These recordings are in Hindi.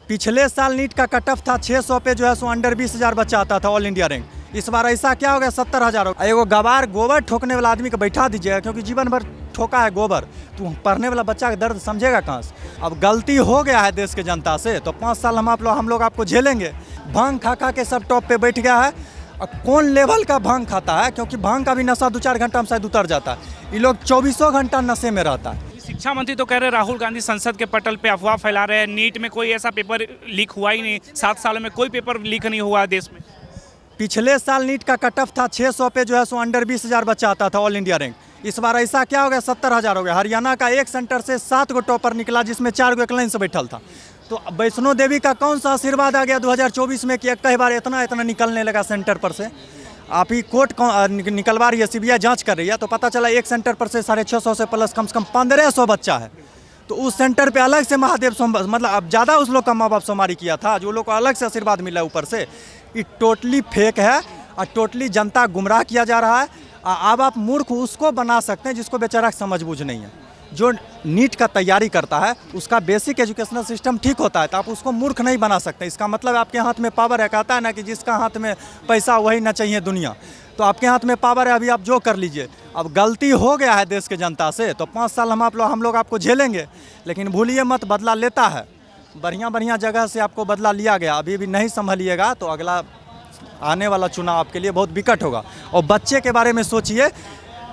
पिछले साल नीट का कट ऑफ था 600 पे जो है सो अंडर 20,000 बच्चा आता था ऑल इंडिया रैंक। इस बार ऐसा क्या हो गया 70,000 हो गया। एगो गवार गोबर ठोकने वाला आदमी को बैठा दीजिएगा, क्योंकि जीवन भर ठोका है गोबर, तो पढ़ने वाला बच्चा का दर्द समझेगा कहाँ से। अब गलती हो गया है देश के जनता से, तो 5 साल हम लोग आपको झेलेंगे। भांग खा खा के सब टॉप पे बैठ गया है। और कौन लेवल का भांग खाता है, क्योंकि भांग का भी नशा 2-4 घंटा में शायद उतर जाता है। ये लोग 24 घंटा नशे में रहता है। शिक्षा मंत्री तो कह रहे हैं राहुल गांधी संसद के पटल पे अफवाह फैला रहे हैं, नीट में कोई ऐसा पेपर लीक हुआ ही नहीं, 7 सालों में कोई पेपर लीक नहीं हुआ देश में। पिछले साल नीट का कट ऑफ था 600 पे जो है सो अंडर 20,000 बच्चा आता था ऑल इंडिया रैंक। इस बार ऐसा क्या हो गया 70,000 हो गया। हरियाणा का एक सेंटर से 7 गो टॉपर निकला, जिसमें 4 गो एक लाइन से बैठल था। तो वैष्णो देवी का कौन सा आशीर्वाद आ गया 2024 में कि एक कई बार इतना निकलने लगा सेंटर पर से। आप ही कोर्ट निकलवा रही है, सीबीआई जांच कर रही है, तो पता चला एक सेंटर पर से 650 से प्लस कम से कम 1500 बच्चा है। तो उस सेंटर पे अलग से महादेव मतलब अब ज़्यादा उस लोग का माँ बाप सोमारी किया था, जो लोग को अलग से आशीर्वाद मिला ऊपर से। ये टोटली फेक है और टोटली जनता गुमराह किया जा रहा है। अब आप मूर्ख उसको बना सकते हैं जिसको बेचारा समझ बूझ नहीं है। जो नीट का तैयारी करता है उसका बेसिक एजुकेशनल सिस्टम ठीक होता है, तो आप उसको मूर्ख नहीं बना सकते। इसका मतलब आपके हाथ में पावर है। कहता है ना कि जिसका हाथ में पैसा वही ना चाहिए दुनिया, तो आपके हाथ में पावर है, अभी आप जो कर लीजिए। अब गलती हो गया है देश के जनता से, तो 5 साल हम लोग आपको झेलेंगे। लेकिन भूलिए मत, बदला लेता है। बढ़िया जगह से आपको बदला लिया गया, अभी भी नहीं संभलिएगा तो अगला आने वाला चुनाव आपके लिए बहुत विकट होगा। और बच्चे के बारे में सोचिए,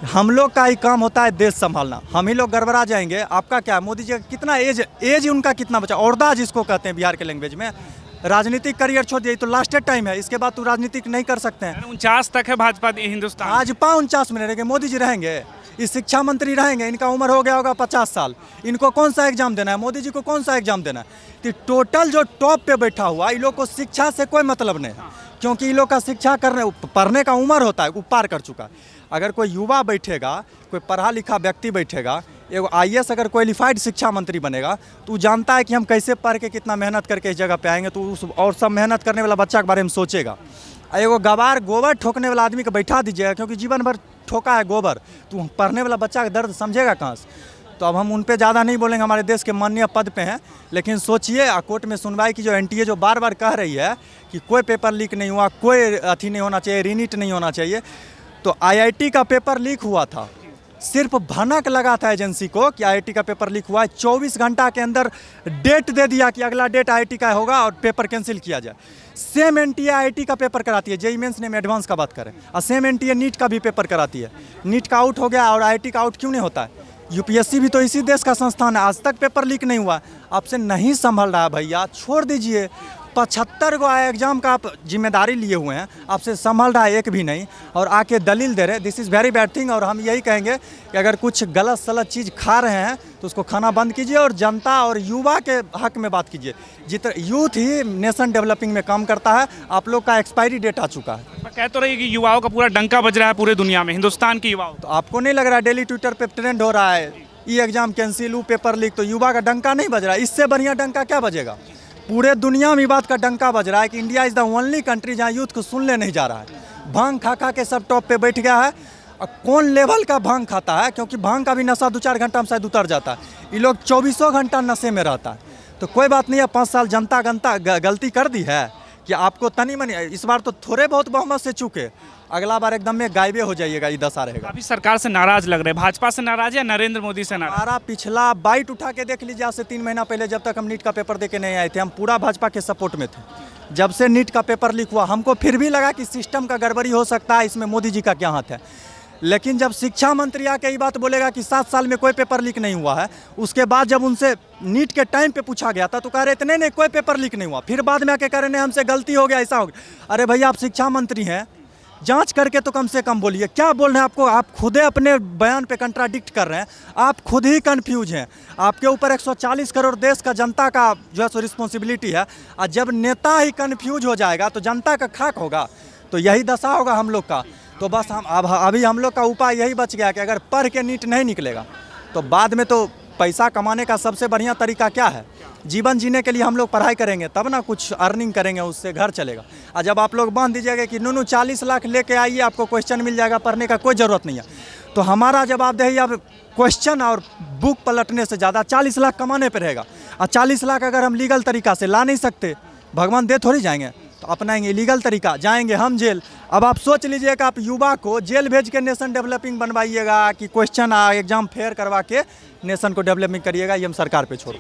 हम लोग का ही काम होता है देश संभालना, हम ही लोग गड़बड़ा जाएंगे। आपका क्या, मोदी जी का कितना एज उनका कितना बचा, औरदा जिसको कहते हैं बिहार के लैंग्वेज में। राजनीतिक करियर छोड़ दिए, तो लास्ट टाइम है, इसके बाद तो राजनीतिक नहीं कर सकते हैं। 49 तक है भाजपा हिंदुस्तान। भाजपा 49 में रहेंगे, मोदी जी रहेंगे, इस शिक्षा मंत्री रहेंगे। इनका उम्र हो गया होगा 50 साल। इनको कौन सा एग्जाम देना है, मोदी जी को कौन सा एग्जाम देना है। तो टोटल जो टॉप पे बैठा हुआ, इन लोग को शिक्षा से कोई मतलब नहीं है, क्योंकि इन लोग का शिक्षा पढ़ने का उम्र होता है, वो पार कर चुका है। अगर कोई युवा बैठेगा, कोई पढ़ा लिखा व्यक्ति बैठेगा, एगो IAS अगर क्वालिफाइड शिक्षा मंत्री बनेगा, तो जानता है कि हम कैसे पढ़ के कितना मेहनत करके इस जगह पे आएंगे। तो उस और सब मेहनत करने वाला बच्चा के बारे में सोचेगा। एगो गवार गोबर ठोकने वाला आदमी को बैठा दीजिएगा, क्योंकि जीवन भर ठोका है गोबर, तो पढ़ने वाला बच्चा का दर्द समझेगा कहाँ से। तो अब हम उन पे ज़्यादा नहीं बोलेंगे, हमारे देश के माननीय पद पे हैं। लेकिन सोचिए, कोर्ट में सुनवाई की जो NTA जो बार बार कह रही है कि कोई पेपर लीक नहीं हुआ, कोई अथी नहीं होना चाहिए, रीनीट नहीं होना चाहिए। तो IIT का पेपर लीक हुआ था, सिर्फ भनक लगा था एजेंसी को कि IIT का पेपर लीक हुआ है। 24 घंटा के अंदर डेट दे दिया कि अगला डेट IIT का होगा और पेपर कैंसिल किया जाए। सेम NTA IIT का पेपर कराती है, JEE मेंस ने एडवांस का बात करें, और सेम NTA नीट का भी पेपर कराती है। नीट का आउट हो गया और IIT का आउट क्यों नहीं होता है। UPSC भी तो इसी देश का संस्थान है, आज तक पेपर लीक नहीं हुआ। आपसे नहीं संभल रहा है भैया, छोड़ दीजिए। 75 गो एग्जाम का आप जिम्मेदारी लिए हुए हैं, आपसे संभल रहा है एक भी नहीं, और आके दलील दे रहे हैं। This is very bad thing. और हम यही कहेंगे कि अगर कुछ गलत सलत चीज़ खा रहे हैं तो उसको खाना बंद कीजिए, और जनता और युवा के हक में बात कीजिए। यूथ ही नेशन डेवलपिंग में काम करता है। आप लोग का एक्सपायरी डेट आ चुका है। कह तो रही है कि युवाओं का पूरा डंका बज रहा है पूरे दुनिया में, हिंदुस्तान के युवाओं। तो आपको नहीं लग रहा है डेली ट्विटर पे ट्रेंड हो रहा है ये एग्जाम कैंसिल, वो पेपर लीक, तो युवा का डंका नहीं बज रहा है। इससे बढ़िया डंका क्या बजेगा। पूरे दुनिया में बात का डंका बज रहा है कि India is the only country जहाँ यूथ को सुनने नहीं जा रहा है। भांग खा खा के सब टॉप पे बैठ गया है। और कौन लेवल का भांग खाता है, क्योंकि भांग का भी नशा 2-4 घंटा में शायद उतर जाता है। ये लोग 24 घंटा नशे में रहता है। तो कोई बात नहीं है, 5 साल जनता गलती कर दी है कि आपको तनी मनी, इस बार तो थोड़े बहुत बहुमत से चूके, अगला बार एकदम में गायबे हो जाइएगा, ये दशा रहेगा। अभी सरकार से नाराज लग रहे हैं, भाजपा से नाराज या नरेंद्र मोदी से नाराज। हमारा पिछला बाइट उठा के देख लीजिए, आज से 3 महीना पहले जब तक हम नीट का पेपर दे के नहीं आए थे, हम पूरा भाजपा के सपोर्ट में थे। जब से नीट का पेपर लीक हुआ, हमको फिर भी लगा कि सिस्टम का गड़बड़ी हो सकता है, इसमें मोदी जी का क्या हाथ है। लेकिन जब शिक्षा मंत्री आके ये बात बोलेगा कि 7 साल में कोई पेपर लीक नहीं हुआ है, उसके बाद जब उनसे नीट के टाइम पे पूछा गया था तो कह रहे थे नहीं कोई पेपर लीक नहीं हुआ। फिर बाद में आके कह रहे हैं हमसे गलती हो गया, ऐसा हो गया। अरे भैया, आप शिक्षा मंत्री हैं, जांच करके तो कम से कम बोलिए। क्या बोल रहे हैं आपको, आप खुद अपने बयान पे कंट्राडिक्ट कर रहे हैं। आप खुद ही कंफ्यूज हैं। आपके ऊपर 140 करोड़ देश का जनता का जो है सो रिस्पॉन्सिबिलिटी है, और जब नेता ही कंफ्यूज हो जाएगा तो जनता का खाक होगा। तो यही दशा होगा हम लोग का। तो बस अभी हम लोग का उपाय यही बच गया कि अगर पढ़ के नीट नहीं निकलेगा तो बाद में तो पैसा कमाने का सबसे बढ़िया तरीका क्या है, जीवन जीने के लिए हम लोग पढ़ाई करेंगे, तब ना कुछ अर्निंग करेंगे, उससे घर चलेगा। और जब आप लोग बांध दीजिएगा कि नूनू 40 लाख लेके आइए, आपको क्वेश्चन मिल जाएगा, पढ़ने का कोई ज़रूरत नहीं है, तो हमारा जवाबदेही अब क्वेश्चन और बुक पलटने से ज़्यादा 40 लाख कमाने पर रहेगा। और 40 लाख अगर हम लीगल तरीका से ला नहीं सकते, भगवान दे थोड़ी जाएंगे, तो अपनाएंगे इलीगल तरीका, जाएंगे हम जेल। अब आप सोच लीजिए कि आप युवा को जेल भेज के नेशन डेवलपिंग बनवाइएगा कि क्वेश्चन एग्जाम फेयर करवा के नेशन को डेवलपिंग करिएगा, ये हम सरकार पे छोड़